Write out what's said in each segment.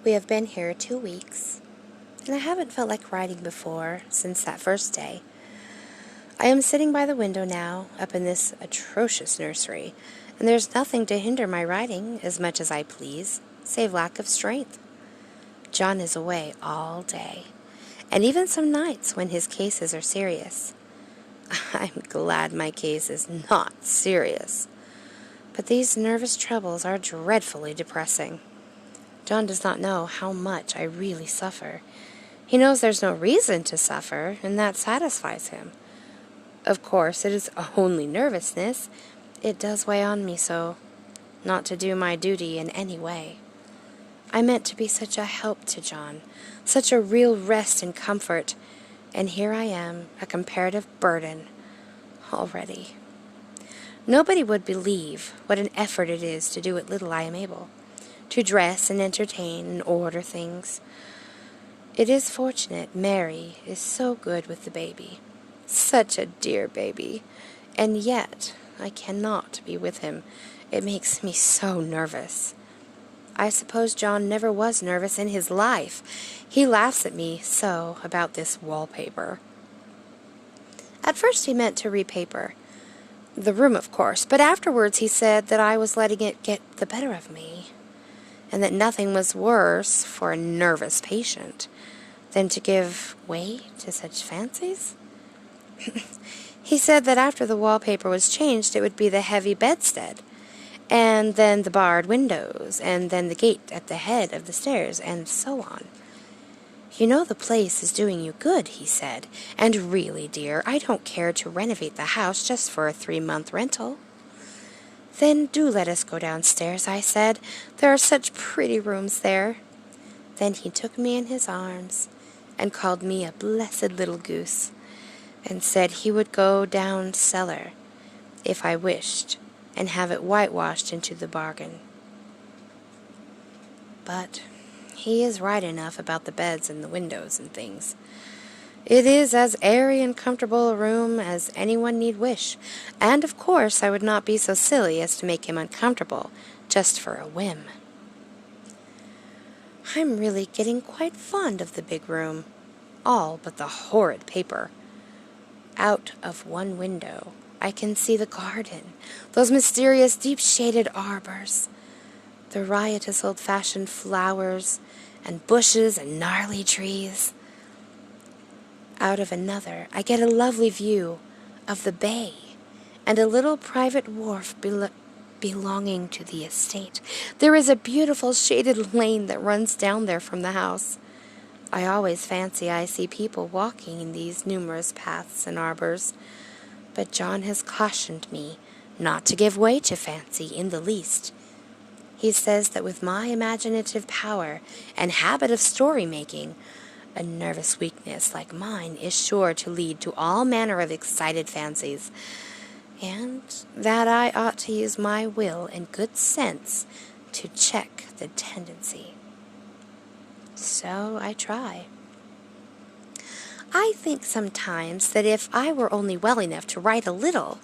We have been here 2 weeks, and I haven't felt like writing before since that first day. I am sitting by the window now, up in this atrocious nursery, and there's nothing to hinder my writing as much as I please, save lack of strength. John is away all day, and even some nights when his cases are serious. I'm glad my case is not serious, but these nervous troubles are dreadfully depressing. John does not know how much I really suffer. He knows there's no reason to suffer, and that satisfies him. Of course, it is only nervousness. It does weigh on me so, not to do my duty in any way. I meant to be such a help to John, such a real rest and comfort, and here I am, a comparative burden, already. Nobody would believe what an effort it is to do what little I am able, to dress and entertain and order things. It is fortunate Mary is so good with the baby. Such a dear baby. And yet I cannot be with him. It makes me so nervous. I suppose John never was nervous in his life. He laughs at me so about this wallpaper. At first he meant to repaper the room, of course, but afterwards he said that I was letting it get the better of me, and that nothing was worse for a nervous patient than to give way to such fancies. He said that after the wallpaper was changed, it would be the heavy bedstead, and then the barred windows, and then the gate at the head of the stairs, and so on. You know the place is doing you good, he said, and really, dear, I don't care to renovate the house just for a 3-month rental. Then do let us go downstairs, I said. There are such pretty rooms there. Then he took me in his arms and called me a blessed little goose, and said he would go down cellar if I wished, and have it whitewashed into the bargain. But he is right enough about the beds and the windows and things. It is as airy and comfortable a room as anyone need wish, and of course I would not be so silly as to make him uncomfortable just for a whim. I'm really getting quite fond of the big room, all but the horrid paper. Out of one window I can see the garden, those mysterious deep-shaded arbors, the riotous old-fashioned flowers and bushes and gnarly trees. Out of another I get a lovely view of the bay and a little private wharf belonging to the estate. There is a beautiful shaded lane that runs down there from the house. I always fancy I see people walking in these numerous paths and arbors, but John has cautioned me not to give way to fancy in the least. He says that with my imaginative power and habit of story-making, a nervous weakness like mine is sure to lead to all manner of excited fancies, and that I ought to use my will and good sense to check the tendency. So I try. I think sometimes that if I were only well enough to write a little,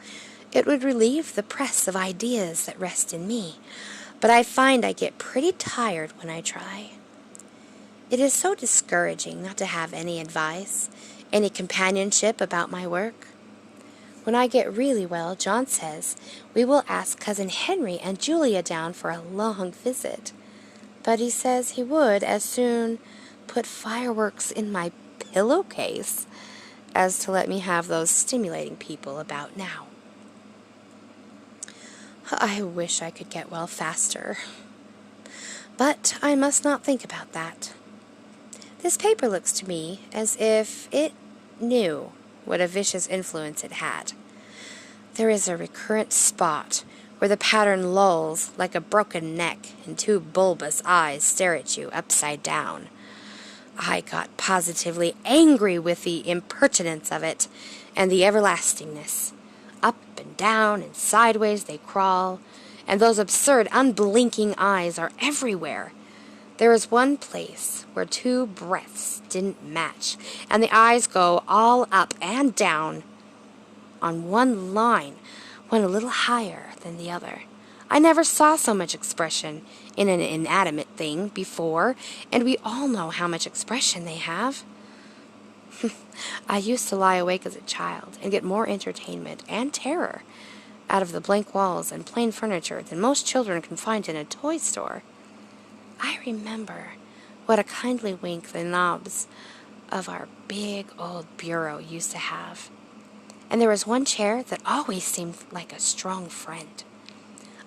it would relieve the press of ideas that rest in me, but I find I get pretty tired when I try. It is so discouraging not to have any advice, any companionship about my work. When I get really well, John says we will ask Cousin Henry and Julia down for a long visit, but he says he would as soon put fireworks in my pillowcase as to let me have those stimulating people about now. I wish I could get well faster, but I must not think about that. This paper looks to me as if it knew what a vicious influence it had. There is a recurrent spot where the pattern lolls like a broken neck and 2 bulbous eyes stare at you upside down. I got positively angry with the impertinence of it and the everlastingness. Up and down and sideways they crawl, and those absurd unblinking eyes are everywhere. There is one place where 2 breaths didn't match, and the eyes go all up and down on one line, one a little higher than the other. I never saw so much expression in an inanimate thing before, and we all know how much expression they have. I used to lie awake as a child and get more entertainment and terror out of the blank walls and plain furniture than most children can find in a toy store. I remember what a kindly wink the knobs of our big old bureau used to have. And there was one chair that always seemed like a strong friend.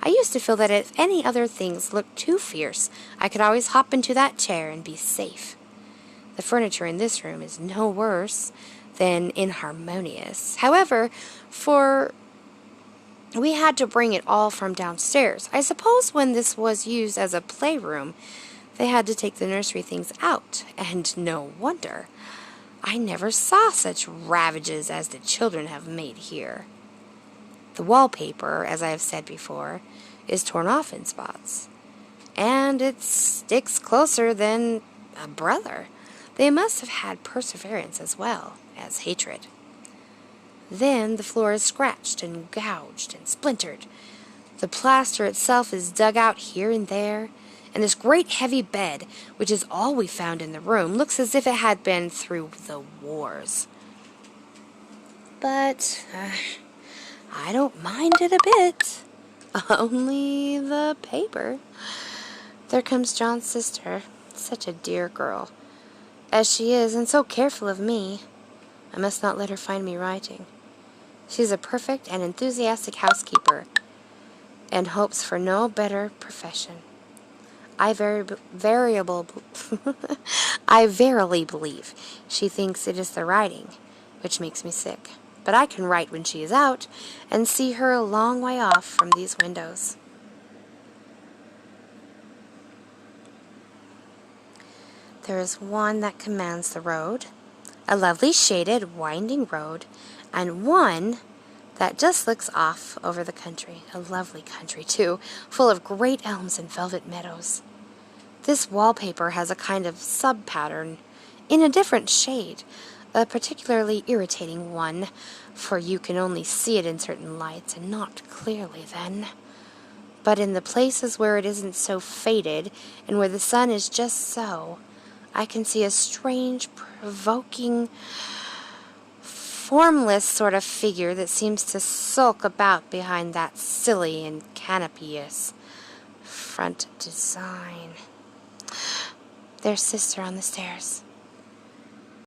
I used to feel that if any other things looked too fierce, I could always hop into that chair and be safe. The furniture in this room is no worse than inharmonious. However, we had to bring it all from downstairs. I suppose when this was used as a playroom, they had to take the nursery things out, and no wonder. I never saw such ravages as the children have made here. The wallpaper, as I have said before, is torn off in spots, and it sticks closer than a brother. They must have had perseverance as well as hatred. Then the floor is scratched and gouged and splintered. The plaster itself is dug out here and there, and this great heavy bed, which is all we found in the room, looks as if it had been through the wars. But I don't mind it a bit. Only the paper. There comes John's sister, such a dear girl, as she is, and so careful of me. I must not let her find me writing. She's a perfect and enthusiastic housekeeper, and hopes for no better profession. I verily believe she thinks it is the writing which makes me sick. But I can write when she is out, and see her a long way off from these windows. There is one that commands the road, a lovely shaded, winding road, and one that just looks off over the country, a lovely country too, full of great elms and velvet meadows. This wallpaper has a kind of sub-pattern in a different shade, a particularly irritating one, for you can only see it in certain lights and not clearly then. But in the places where it isn't so faded and where the sun is just so, I can see a strange, provoking, formless sort of figure that seems to sulk about behind that silly and canopous front design. There's Sister on the stairs.